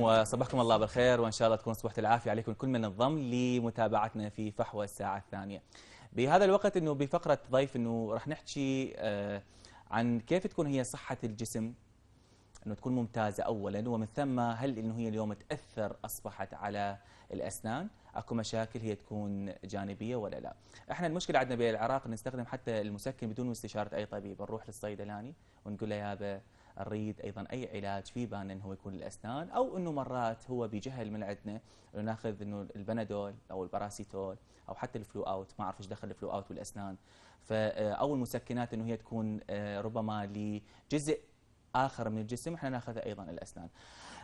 وصبحكم الله بالخير وإن شاء الله تكون صبحة العافية عليكم كل من انضم لمتابعتنا في فحوى الساعة الثانية. بهذا الوقت إنه بفقرة ضيف إنه راح نحكي عن كيف تكون هي صحة الجسم، إنه تكون ممتازة أولا، ومن ثم هل إنه هي اليوم تأثر أصبحت على الأسنان؟ اكو مشاكل هي تكون جانبيه ولا لا؟ احنا المشكله عندنا بالعراق نستخدم حتى المسكن بدون استشاره اي طبيب، نروح للصيدلاني ونقول له يابا نريد ايضا اي علاج في بالنا انه هو يكون للاسنان، او انه مرات هو بجهل من عندنا انه ناخذ انه البنادول او الباراسيتول او حتى الفلو اوت، ما اعرف ايش دخل الفلو اوت والاسنان، او المسكنات انه هي تكون ربما لجزء اخر من الجسم احنا ناخذها ايضا الاسنان.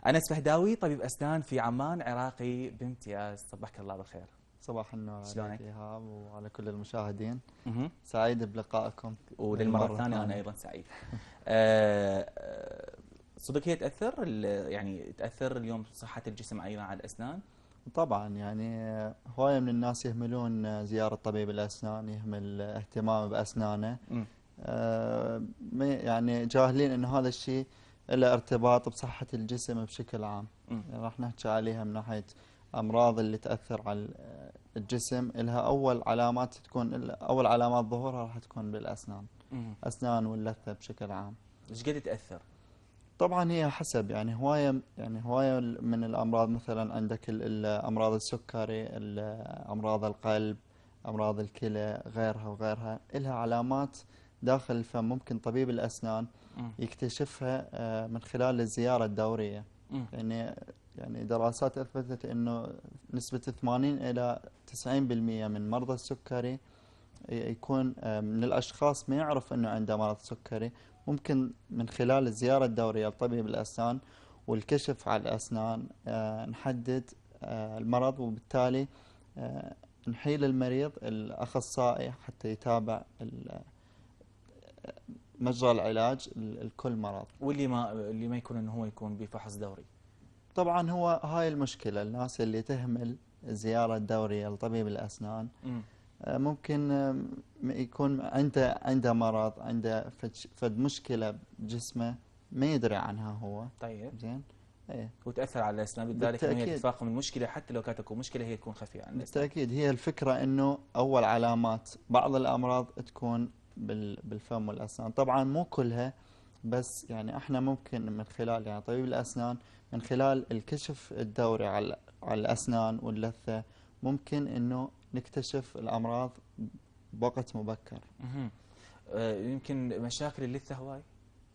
أنس فهداوي طبيب أسنان في عمان، عراقي بامتياز، صبحك الله بالخير. صباح النور عليك إيهاب وعلى كل المشاهدين. مه. سعيد بلقائكم وللمرة الثانية أنا أيضا سعيد. صدق هي تأثر يعني تأثر اليوم صحة الجسم أيضا على الأسنان؟ طبعا يعني هواية من الناس يهملون زيارة طبيب الأسنان، يهمل اهتمامه بأسنانه. يعني جاهلين أن هذا الشيء له ارتباط بصحة الجسم بشكل عام. يعني راح نحكي عليها من ناحية أمراض اللي تأثر على الجسم. لها أول علامات ظهورها راح تكون بالأسنان. أسنان واللثة بشكل عام. ايش قد تأثر؟ طبعا هي حسب هواية من الأمراض، مثلا عندك أمراض السكري، أمراض القلب، أمراض الكلى، غيرها وغيرها، لها علامات داخل الفم. ممكن طبيب الأسنان يكتشفها من خلال الزيارة الدورية. يعني دراسات أثبتت أنه نسبة 80 إلى 90% من مرضى السكري يكون من الأشخاص ما يعرف أنه عنده مرض سكري. ممكن من خلال الزيارة الدورية لطبيب الأسنان والكشف على الأسنان نحدد المرض، وبالتالي نحيل المريض الأخصائي حتى يتابع مجرى العلاج لكل مرض. واللي ما يكون انه هو يكون بفحص دوري. طبعا هو هاي المشكلة، الناس اللي تهمل الزيارة الدورية لطبيب الأسنان ممكن يكون عنده مرض، عنده فد مشكلة بجسمه ما يدري عنها هو. طيب زين. ايه. وتأثر على الأسنان، بالذات انه هي تتفاقم المشكلة، حتى لو كانت تكون مشكلة هي تكون خفية عن الأسنان. بالتأكيد. هي الفكرة انه اول علامات بعض الامراض تكون بالفم والاسنان، طبعا مو كلها، بس يعني احنا ممكن من خلال يعني طبيب الاسنان من خلال الكشف الدوري على الاسنان واللثة ممكن انه نكتشف الامراض بوقت مبكر. يمكن مشاكل اللثة هواي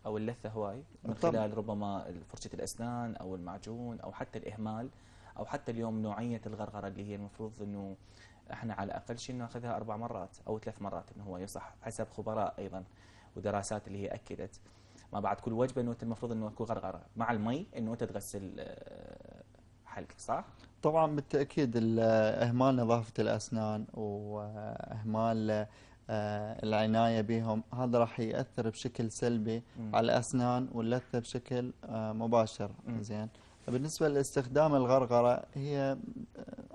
او اللثة هواي من خلال ربما فرشة الاسنان او المعجون او حتى الاهمال، او حتى اليوم نوعية الغرغرة اللي هي المفروض انه احنا على اقل شيء ناخذها 4 مرات او 3 مرات انه هو يصح حسب خبراء ايضا ودراسات اللي هي اكدت ما بعد كل وجبه انه انت المفروض انه اكو غرغره مع المي انه انت تغسل حلق، صح؟ طبعا بالتاكيد اهمال نظافه الاسنان واهمال العنايه بهم هذا راح ياثر بشكل سلبي على الاسنان واللثه بشكل مباشر. زين. بالنسبه لاستخدام الغرغره هي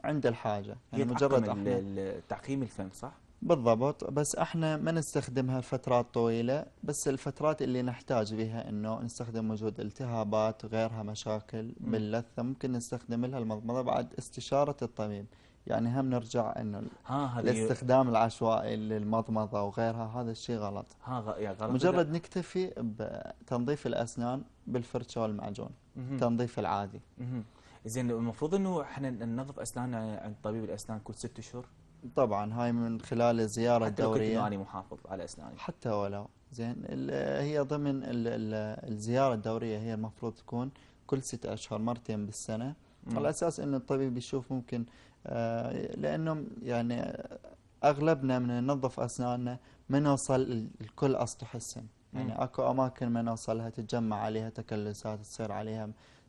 عند الحاجه، يعني مجرد تعقيم الفم، صح؟ بالضبط، بس احنا ما نستخدمها لفترات طويلة، بس الفترات اللي نحتاج بها انه نستخدم وجود التهابات غيرها مشاكل باللثة ممكن نستخدم لها المضمضة بعد استشارة الطبيب. يعني هم نرجع انه الاستخدام العشوائي للمضمضة وغيرها هذا الشيء غلط. غلط. مجرد نكتفي بتنظيف الاسنان بالفرشة والمعجون، التنظيف العادي. زين، المفروض انه احنا ننظف اسناننا عند طبيب الاسنان كل 6 اشهر؟ طبعا هاي من خلال الزيارة الدورية. حتى لو كنت أنا محافظ على أسناني، حتى ولو. زين. هي ضمن الزيارة الدورية هي المفروض تكون كل 6 أشهر، مرتين بالسنة، على أساس أن الطبيب يشوف ممكن لأنه يعني أغلبنا من ننظف أسناننا ما نوصل لكل أسطح السن. يعني أكو أماكن ما نوصلها تتجمع عليها تكلسات،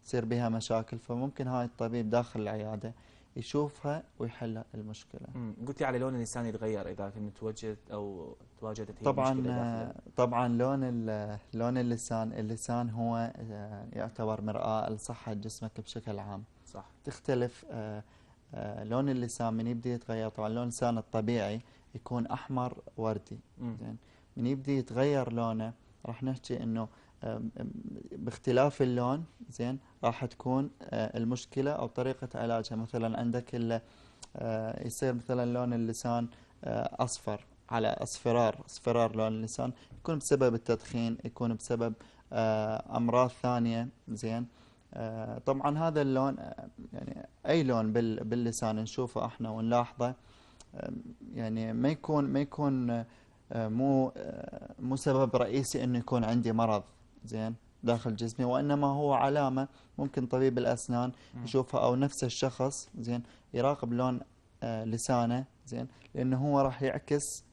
تصير بها مشاكل، فممكن هاي الطبيب داخل العيادة يشوفها ويحل المشكلة. قلتي على لون اللسان يتغير إذا كنت تواجدت هي طبعا المشكلة داخل. طبعا لون اللسان هو يعتبر مرآة لصحة جسمك بشكل عام. صح. تختلف لون اللسان من يبدي يتغير. طبعا لون اللسان الطبيعي يكون أحمر وردي. زين. من يبدي يتغير لونه راح نحكي إنه باختلاف اللون زين راح تكون المشكلة أو طريقة علاجها. مثلا عندك يصير مثلا لون اللسان أصفر على اصفرار لون اللسان، يكون بسبب التدخين، يكون بسبب أمراض ثانية زين. طبعا هذا اللون يعني أي لون باللسان نشوفه احنا ونلاحظه، يعني ما يكون مو سبب رئيسي انه يكون عندي مرض زين داخل جسمي، وانما هو علامة ممكن طبيب الاسنان يشوفها او نفس الشخص زين يراقب لون لسانه زين، لانه هو راح يعكس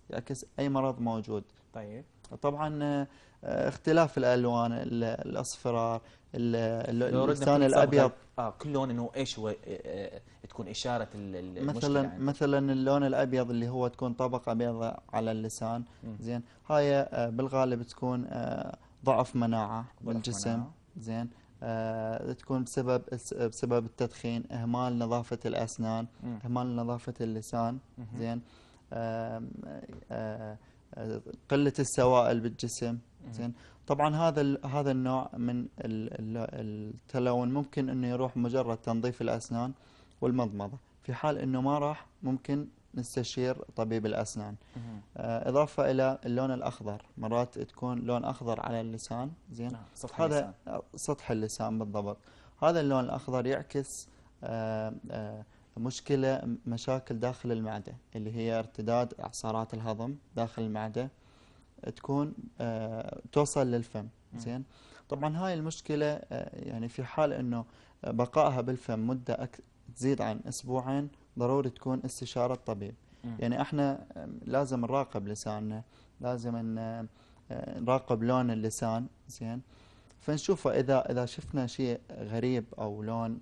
اي مرض موجود. طيب طبعا اختلاف الالوان، الاصفرار، لو ردنا اللسان كل الابيض. صبغه كل لون انه ايش هو تكون اشاره المشكله مثلا عندك. مثلا اللون الابيض اللي هو تكون طبقه بيضاء على اللسان زين، هاي بالغالب تكون ضعف مناعه بالجسم مناعة. زين. تكون بسبب التدخين، اهمال نظافه الاسنان، اهمال نظافه اللسان زين. آم، آه، قله السوائل بالجسم زين. طبعا هذا النوع من التلون ممكن انه يروح مجرد تنظيف الاسنان والمضمضة. في حال انه ما راح ممكن نستشير طبيب الاسنان. اضافة الى اللون الاخضر، مرات تكون لون اخضر على اللسان زين. سطح هذا اللسان. سطح اللسان بالضبط. هذا اللون الاخضر يعكس مشاكل داخل المعدة، اللي هي ارتداد اعصارات الهضم داخل المعدة، تكون توصل للفم زين. طبعا هاي المشكلة يعني في حال انه بقائها بالفم مدة تزيد عن اسبوعين، ضروري تكون استشارة طبيب. يعني احنا لازم نراقب لساننا، لازم نراقب لون اللسان زين، فنشوفه اذا شفنا شيء غريب او لون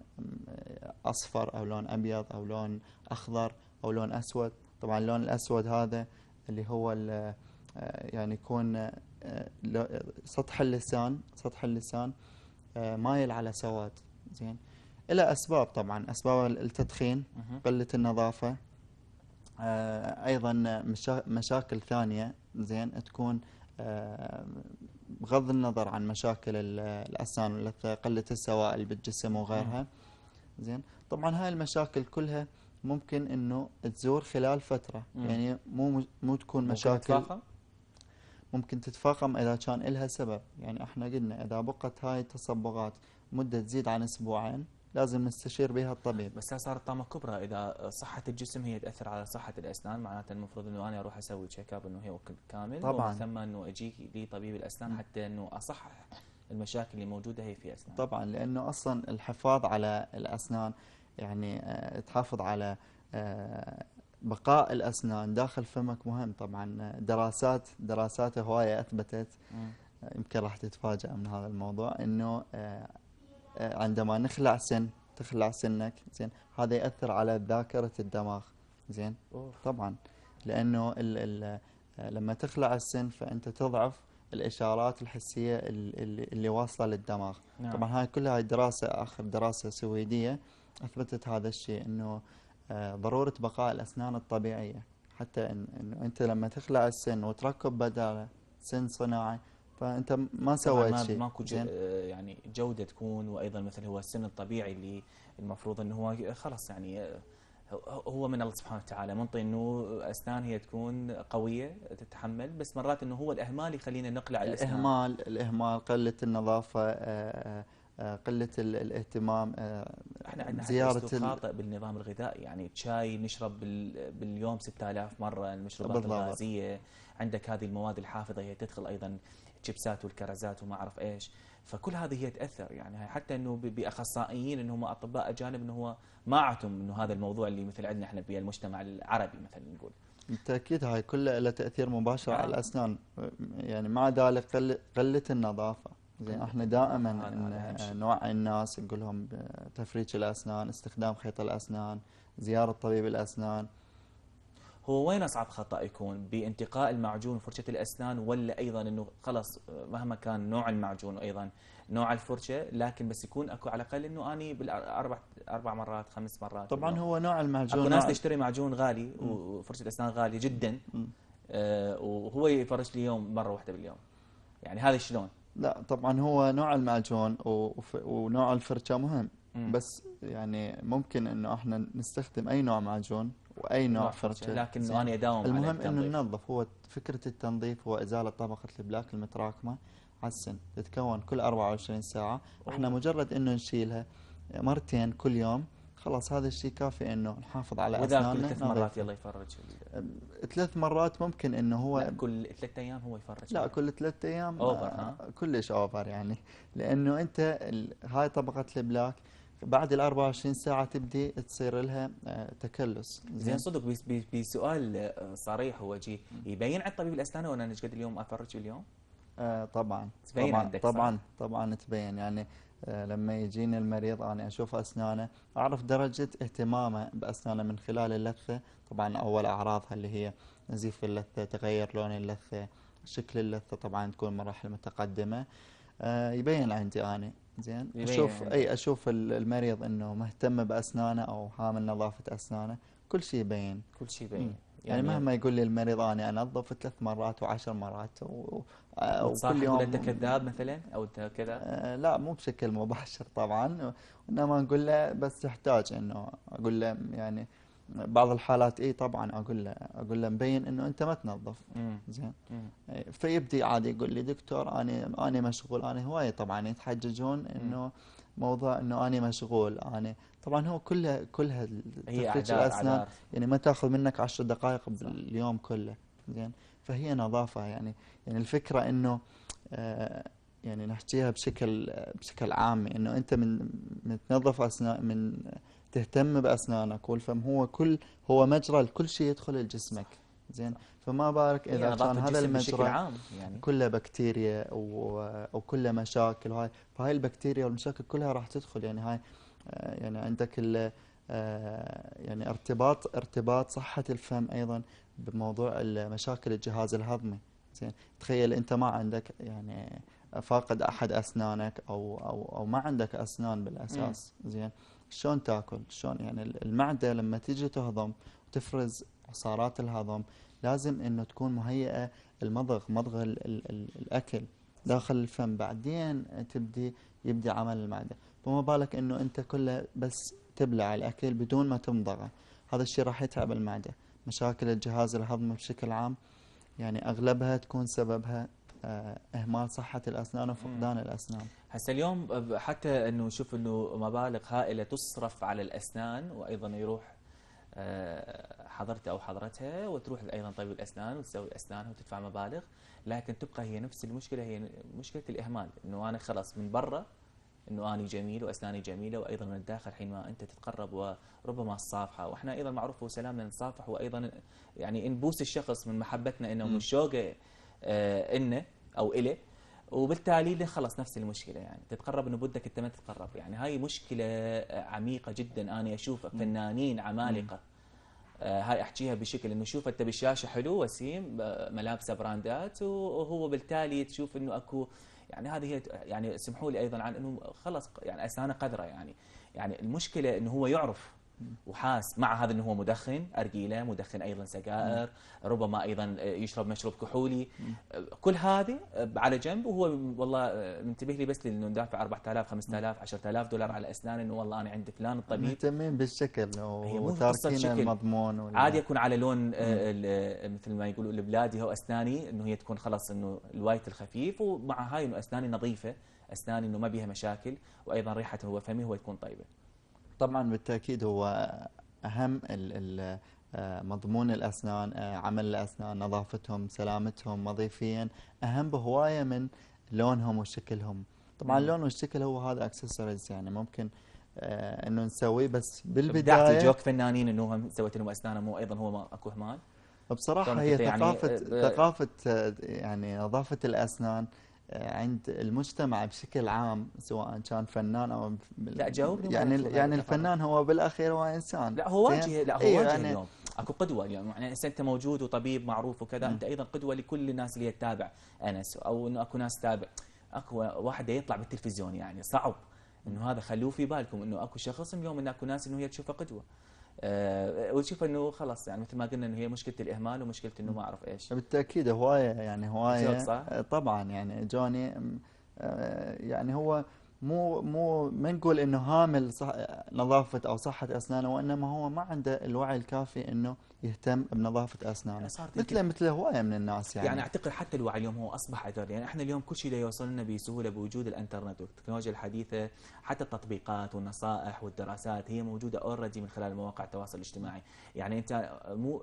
اصفر او لون ابيض او لون اخضر او لون اسود. طبعا اللون الاسود هذا اللي هو يعني يكون سطح اللسان مايل على سواد زين. إلى أسباب، طبعا أسباب التدخين، قلة النظافة، أيضا مشاكل ثانية زين تكون بغض النظر عن مشاكل الأسنان واللثة، قلة السوائل بالجسم وغيرها زين. طبعا هاي المشاكل كلها ممكن إنه تزور خلال فترة، يعني مو تكون مشاكل ممكن تتفاقم إذا كان إلها سبب. يعني احنا قلنا إذا بقت هاي التصبغات مدة تزيد عن أسبوعين لازم نستشير بها الطبيب. بس صارت طامة كبرى، إذا صحة الجسم هي تأثر على صحة الأسنان، معناته المفروض إنه أنا أروح أسوي تشيك اب إنه هي كامل، طبعا. ومن ثم إنه أجي لي طبيب الأسنان حتى إنه أصحح المشاكل اللي موجودة هي في أسنان. طبعا، لأنه أصلا الحفاظ على الأسنان يعني تحافظ على بقاء الأسنان داخل فمك مهم. طبعا دراسات هواية أثبتت، يمكن راح تتفاجأ من هذا الموضوع، إنه عندما تخلع سنك زين، هذا يأثر على ذاكرة الدماغ زين. طبعا لأنه لما تخلع السن فأنت تضعف الإشارات الحسية اللي واصلة للدماغ. نعم. طبعا هاي كلها آخر دراسة سويدية أثبتت هذا الشيء، إنه ضرورة بقاء الأسنان الطبيعية، حتى إنه أنت لما تخلع السن وتركب بداله سن صناعي فأنت ما سويت شيء. ماكو يعني جودة تكون، وأيضا مثل هو السن الطبيعي اللي المفروض إنه هو خلص يعني هو من الله سبحانه وتعالى منطي إنه أسنان هي تكون قوية تتحمل، بس مرات إنه هو الإهمال يخلينا نقلع الأسنان. الإهمال، قلة النظافة، قلة الاهتمام، احنا عندنا زيارة حتى اسلوب خاطئ بالنظام الغذائي، يعني شاي نشرب باليوم 6000 مرة، المشروبات الغازية عندك هذه المواد الحافظة هي تدخل أيضا الشيبسات والكرزات وما أعرف إيش، فكل هذه هي تأثر. يعني حتى إنه بأخصائيين إنه هم أطباء أجانب إنه هو ما عتم إنه هذا الموضوع اللي مثل عندنا احنا في المجتمع العربي مثلا نقول. بالتأكيد هاي كلها لها تأثير مباشر على الأسنان. يعني مع ذلك قلة النظافة زين. احنا دائما نوعي الناس، نقول لهم تفريج الأسنان، استخدام خيط الأسنان، زيارة طبيب الأسنان. هو وين أصعب خطأ يكون بانتقاء المعجون وفرشة الأسنان، ولا أيضا إنه خلاص مهما كان نوع المعجون وأيضا نوع الفرشة، لكن بس يكون أكو على الأقل إنه أني أربع مرات 5 مرات. طبعا هو نوع المعجون. أكو ناس تشتري معجون غالي وفرشة أسنان غالية جدا، وهو يفرش لي يوم مرة واحدة باليوم، يعني هذا شلون؟ لا طبعا هو نوع المعجون ونوع الفرشة مهم. مم. بس يعني ممكن انه احنا نستخدم اي نوع معجون واي نوع ونوع فرشة، فرشة، لكن انه زين. انا اداوم على المهم انه التنظيف. ننظف. هو فكرة التنظيف هو ازالة طبقة البلاك المتراكمة على السن، تتكون كل 24 ساعة. احنا أوه. مجرد انه نشيلها مرتين كل يوم، خلاص هذا الشيء كافي انه نحافظ على واذا كل اسناننا 3 مرات نظيفة. يلا يفرج 3 مرات ممكن انه لا، هو. كل 3 ايام هو يفرج لا فيها. كل 3 أيام اوفر ها. كلش أوفر يعني. لأنه أنت هاي طبقة البلاك بعد ال 24 ساعة تبدي تصير لها تكلس، زين، زين. صدق بسؤال صريح ووجيه، يبين عند طبيب الاسنان وانا ايش قد اليوم افرج اليوم؟ طبعا تبين عندك صح؟ طبعا تبين يعني. لما يجيني المريض أنا أشوف أسنانه، أعرف درجة اهتمامه بأسنانه من خلال اللثة. طبعا أول أعراضها اللي هي نزيف اللثة، تغير لون اللثة، شكل اللثة طبعا تكون مراحل متقدمة. يبين عندي أنا، زين. يبين عندك. أشوف المريض إنه مهتم بأسنانه أو حامل نظافة أسنانه، كل شيء يبين. كل شيء مم. يبين. يعني يعني مهما يقول لي المريض أنا أنظف 3 مرات و10 مرات وكل وتصارحه تقول له انت يوم. كذاب مثلا او انت كذا؟ لا مو بشكل مباشر طبعا، وإنما نقول له بس يحتاج إنه أقول له يعني بعض الحالات إيه طبعا أقول له مبين إنه أنت ما تنظف، امم. زين. امم. فيبدي عادي يقول لي دكتور أنا مشغول. أنا هواية طبعا يتحججون امم. إنه موضوع إنه أنا مشغول. أنا طبعا هو كلها هي تفريج اعذار الأسنان اعذار. يعني ما تاخذ منك 10 دقائق صح. باليوم كله، زين. فهي نظافة يعني. يعني الفكرة إنه يعني نحكيها بشكل عام، إنه أنت من تنظف أسنان، من تهتم بأسنانك والفم، هو مجرى لكل شيء يدخل لجسمك، صح. زين. صح. فما بالك هي إذا كان نظافة هذا الجسم بشكل المجرى عام يعني. كله بكتيريا وكله مشاكل، فهاي البكتيريا والمشاكل كلها راح تدخل. يعني هاي يعني عندك يعني ارتباط صحة الفم أيضا بموضوع مشاكل الجهاز الهضمي، زين. تخيل أنت ما عندك يعني فاقد أحد أسنانك أو ما عندك أسنان امم. بالأساس، زين. شلون تاكل؟ شلون يعني المعدة لما تيجي تهضم وتفرز عصارات الهضم، لازم انه تكون مهيئة مضغ الاكل صح. داخل الفم، بعدين يبدي عمل المعدة. فما بالك انه انت كله بس تبلع الاكل بدون ما تمضغه، هذا الشيء راح يتعب المعدة. مشاكل الجهاز الهضمي بشكل عام يعني اغلبها تكون سببها اهمال صحة الاسنان امم. وفقدان الاسنان. هسه اليوم حتى انه شوف انه مبالغ هائله تصرف على الاسنان، وايضا يروح حضرته او حضرتها وتروح ايضا طبيب الاسنان وتسوي اسنانها وتدفع مبالغ، لكن تبقى هي نفس المشكله، هي مشكله الاهمال. انه انا خلاص من برا انه اني جميل واسناني جميله، وايضا من الداخل حينما انت تتقرب وربما الصافحه، واحنا ايضا معروف وسلامنا نصافح، وايضا يعني نبوس الشخص من محبتنا انه من مم. شوقه انه او اليه، وبالتالي خلص نفس المشكله يعني تتقرب انه بدك انت ما تتقرب. يعني هاي مشكله عميقه جدا. انا اشوف مم. فنانين مم. عمالقه، هاي احكيها بشكل انه شوف انت بالشاشه حلو وسيم ملابسه براندات، وهو بالتالي تشوف انه اكو يعني هذه هي يعني اسمحوا لي ايضا عن انه خلص يعني اسنانه قذره يعني. يعني المشكله انه هو يعرف وحاس مع هذا انه هو مدخن ارجيله، مدخن ايضا مم. سجائر، ربما ايضا يشرب مشروب كحولي، مم. كل هذه على جنب، وهو والله منتبه لي بس انه ندافع 4000 مم. 5000 10000 دولار على اسنان، انه والله انا عند فلان الطبيب. مهتمين بالشكل هي مو قصه وتاركين شكل، المضمون عادي يكون على لون مم. مثل ما يقولوا البلادي هو اسناني، انه هي تكون خلاص انه الوايت الخفيف، ومع هاي انه اسناني نظيفه، اسناني انه ما بيها مشاكل، وايضا ريحه هو فمي هو تكون طيبه. طبعا بالتأكيد هو أهم مضمون الأسنان، عمل الأسنان، نظافتهم، سلامتهم وظيفيا أهم بهواية من لونهم وشكلهم. طبعا مم. اللون والشكل هو هذا اكسسوارز يعني ممكن انه نسويه بس ابدعتي بالبداية. جوك فنانين انه هم سويت لهم اسنانهم، وايضا هو ما اكو اهمال. بصراحة شلونك هي انت يعني ثقافة يعني نظافة الأسنان عند المجتمع بشكل عام، سواء كان فنان أو لا جاوبني ما يعني ما تفرج. الفنان هو بالأخير هو إنسان، لا هو زين. واجهه، لا هو أي واجهه يعني اليوم. اكو قدوه اليوم، يعني هسه انت موجود وطبيب معروف وكذا، مم. انت ايضا قدوه لكل الناس اللي تتابع انس، او انه اكو ناس تتابع. اكو واحد يطلع بالتلفزيون يعني صعب انه هذا، خلوه في بالكم انه اكو شخص اليوم، انه اكو ناس انه هي تشوفه قدوه، وتشوف انه خلاص يعني مثل ما قلنا انه هي مشكله الاهمال ومشكله انه ما اعرف ايش. بالتأكيد هواية يعني جوك هواية صح؟ طبعا يعني جوني يعني هو مو ما نقول انه هامل نظافة او صحة اسنانه، وانما هو ما عنده الوعي الكافي انه يهتم بنظافة اسنانه، صارت يمكن مثل هواية من الناس يعني يعني. اعتقد حتى الوعي اليوم هو اصبح ادر، يعني احنا اليوم كل شيء ده يوصل لنا بسهوله بوجود الانترنت والتكنولوجيا الحديثه، حتى التطبيقات والنصائح والدراسات هي موجوده اوريدي من خلال مواقع التواصل الاجتماعي، يعني انت مو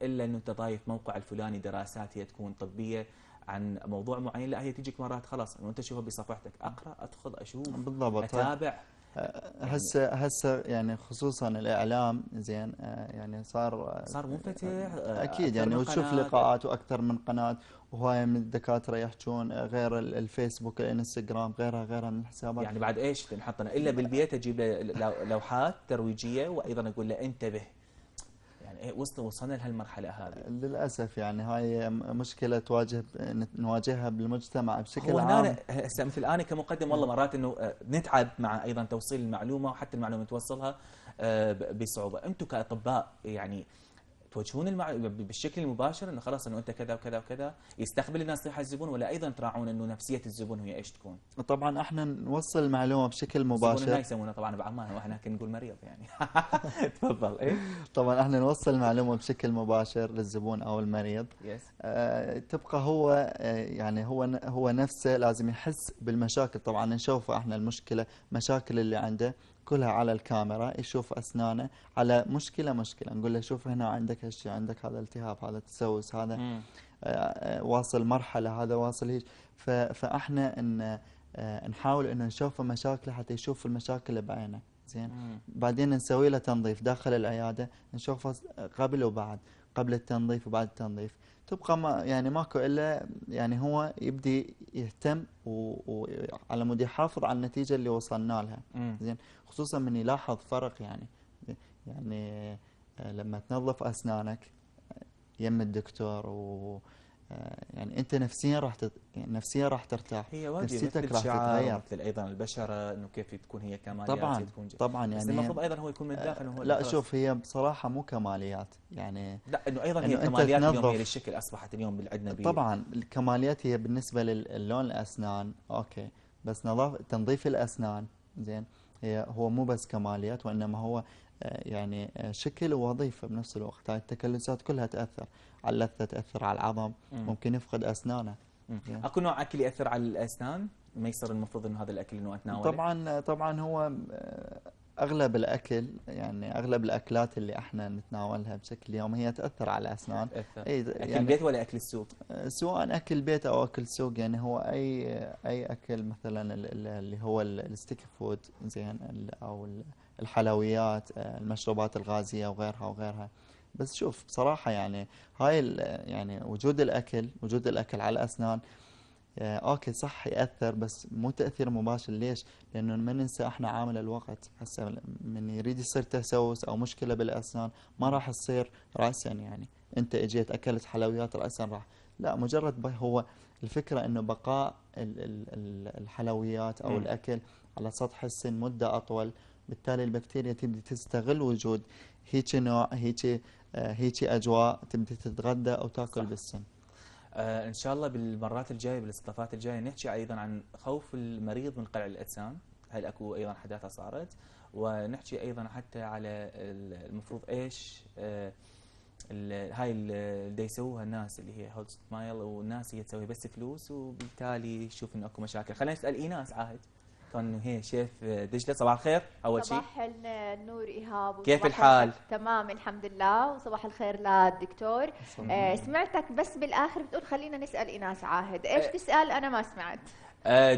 الا انه انت ضايف موقع الفلاني دراسات هي تكون طبيه عن موضوع معين، لا هي تجيك مرات خلاص انه انت تشوفها بصفحتك، اقرا ادخل اشوف بالضبط. اتابع. يعني هسه يعني خصوصا الاعلام زين، يعني صار منفتح، اكيد اكثر يعني، من وتشوف قناه. لقاءات واكثر من قناه، وهوايه من الدكاتره يحجون، غير الفيسبوك، الانستغرام، غيرها من الحسابات. يعني بعد ايش نحطنا الا بالبيت اجيب له لوحات ترويجيه وايضا اقول له انتبه، يعني إيه وصلنا لهالمرحله هذه. للاسف يعني هاي مشكله نواجهها بالمجتمع بشكل هو هنا عام. هسه مثل انا كمقدم والله مرات انه نتعب مع ايضا توصيل المعلومه، وحتى المعلومه توصلها بصعوبه. انتم كاطباء يعني توجهون بالشكل المباشر انه خلاص انه انت كذا وكذا وكذا، يستقبل النصيحه الزبون، ولا ايضا تراعون انه نفسيه الزبون هي ايش تكون؟ طبعا احنا نوصل المعلومه بشكل الزبون هنا مباشر. يسمونه طبعا بعمان، واحنا كنا نقول مريض يعني. تفضل. ايه. طبعا احنا نوصل المعلومه بشكل مباشر للزبون او المريض. يس. تبقى هو يعني هو نفسه لازم يحس بالمشاكل. طبعا نشوف احنا المشكله، مشاكل اللي عنده كلها على الكاميرا، يشوف اسنانه على مشكله نقول له شوف هنا عندك هالشيء، عندك هذا الالتهاب، هذا التسوس، هذا واصل مرحله، هذا واصل هيك. فاحنا ان نحاول انه نشوف مشاكله حتى يشوف المشاكل بعينه. زين. بعدين نسوي له تنظيف داخل العياده، نشوفه قبل وبعد، قبل التنظيف وبعد التنظيف. تبقى ما يعني ماكو الا يعني هو يبدي يهتم وعلى مود يحافظ على النتيجه اللي وصلنا لها. زين. خصوصا من يلاحظ فرق يعني لما تنظف اسنانك يم الدكتور يعني انت نفسيا يعني نفسيا راح ترتاح، هي واجهة مثل نفسيتك راح الشعر تتغير. ومثل ايضا البشره، انه كيف تكون هي كماليات، هي طبعا تكون طبعا بس يعني المفروض ايضا هو يكون من الداخل، انه هو لا خلاص. شوف، هي بصراحة مو كماليات يعني. لا انه ايضا هي انه انت كماليات اليوم، هي تنظف. للشكل اصبحت اليوم بالعدنا طبعا الكماليات هي بالنسبة للون الاسنان اوكي، بس تنظيف الاسنان زين، هو مو بس كماليات، وانما هو يعني شكل ووظيفة بنفس الوقت. هاي التكلسات كلها تأثر على اللثة، تأثر على العظم، ممكن يفقد اسنانه. اكو نوع اكل ياثر على الاسنان ما يصير المفروض انه هذا الاكل انه اتناوله؟ طبعا هو اغلب الاكل، يعني اغلب الاكلات اللي احنا نتناولها بشكل يومي هي تاثر على الاسنان. تاثر. اي اكل يعني بيت ولا اكل السوق؟ سواء اكل بيت او اكل سوق، يعني هو اي اكل مثلا اللي هو الستيك فود زين، او الحلويات، المشروبات الغازيه وغيرها. بس شوف بصراحه يعني هاي يعني وجود الاكل على الاسنان اوكي صح يأثر، بس مو تأثير مباشر. ليش؟ لأنه ما ننسى احنا عامل الوقت. هسه من يريد يصير تسوس أو مشكلة بالأسنان ما راح تصير رأسا، يعني أنت اجيت أكلت حلويات رأسا راح، لا، مجرد هو الفكرة أنه بقاء الحلويات أو الأكل على سطح السن مدة أطول، بالتالي البكتيريا تبدي تستغل وجود هيك نوع، هيك أجواء، تبدي تتغذى أو تاكل بالسن. ان شاء الله بالمرات الجايه بالاستضافات الجايه نحكي ايضا عن خوف المريض من قلع الاجسام، هل اكو ايضا حداثه صارت؟ ونحكي ايضا حتى على المفروض ايش هاي اللي يسووها الناس اللي هي هولد سمايل، والناس هي تسوي بس فلوس، وبالتالي شوف انه اكو مشاكل. خلينا نسال ايناس عاهد، كان هي شيف دجله. صباح الخير اول شيء. صباح النور ايهاب. كيف الحال؟ تمام الحمد لله، وصباح الخير للدكتور. سمعتك بس بالاخر بتقول خلينا نسال ايناس عاهد، ايش تسال؟ انا ما سمعت.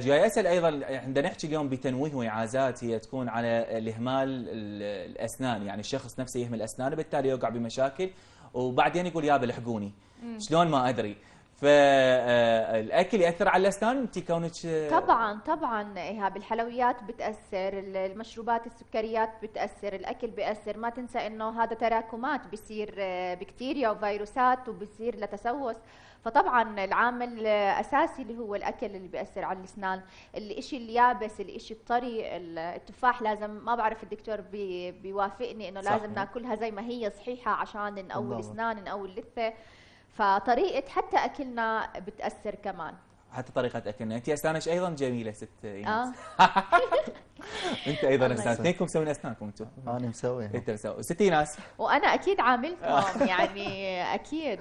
جاي اسال ايضا، عندنا نحكي اليوم بتنويه واعازات هي تكون على الاهمال الاسنان، يعني الشخص نفسه يهمل اسنانه بالتالي يوقع بمشاكل، وبعدين يقول يابا لحقوني. شلون ما ادري. فالاكل ياثر على الاسنان انت كونك طبعا ايهاب، الحلويات بتاثر، المشروبات السكريات بتاثر، الاكل بياثر. ما تنسى انه هذا تراكمات، بيصير بكتيريا وفيروسات وبيصير لتسوس. فطبعا العامل اساسي اللي هو الاكل اللي بياثر على الاسنان. الاشي اليابس، الاشي الطري، التفاح لازم، ما بعرف الدكتور بيوافقني انه لازم ناكلها زي ما هي صحيحه عشان نقوي الاسنان، نقوي اللثه. فطريقه حتى اكلنا بتاثر كمان. حتى طريقه اكلنا. انت اسنانك ايضا جميله ست ايناس. اه انت ايضا الله اسنان، يسلمك. اثنينكم مسوين اسنانكم انتم. انا مسوي. انت مسوي ست ايناس. وانا اكيد عاملتهم يعني اكيد.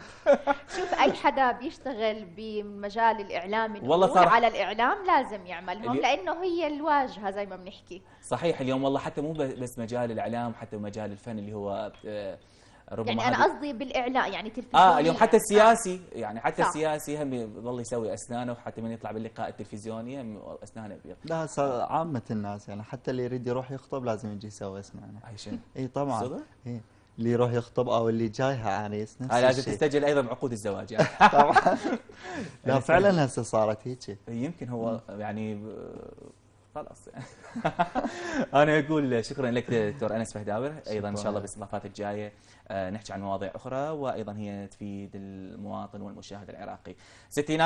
شوف اي حدا بيشتغل بمجال الاعلام والله والله صار- على الاعلام لازم يعملهم، اليو- لانه هي الواجهه زي ما بنحكي. صحيح اليوم والله حتى مو بس مجال الاعلام، حتى مجال الفن اللي هو ربما يعني انا هذه- قصدي بالاعلام يعني تلفزيونيا. اليوم حتى السياسي يعني حتى صح. السياسي هم يظل يسوي اسنانه، وحتى من يطلع باللقاء التلفزيوني هم اسنانه بيض. لا صار عامة الناس يعني حتى اللي يريد يروح يخطب لازم يجي يسوي اسنانه. هاي شيء اي طبعا. صدق؟ إيه. اللي يروح يخطب او اللي جايها عريس نفس لازم الشيء. تستجل ايضا بعقود الزواج يعني. طبعا. لا فعلا هسه صارت هيك. يمكن هو يعني خلاص. انا اقول شكرا لك دكتور انس فهداور، ايضا ان شاء الله شكراً. بالاستضافات الجايه نحكي عن مواضيع اخرى وايضا هي تفيد المواطن والمشاهد العراقي. ست ايناس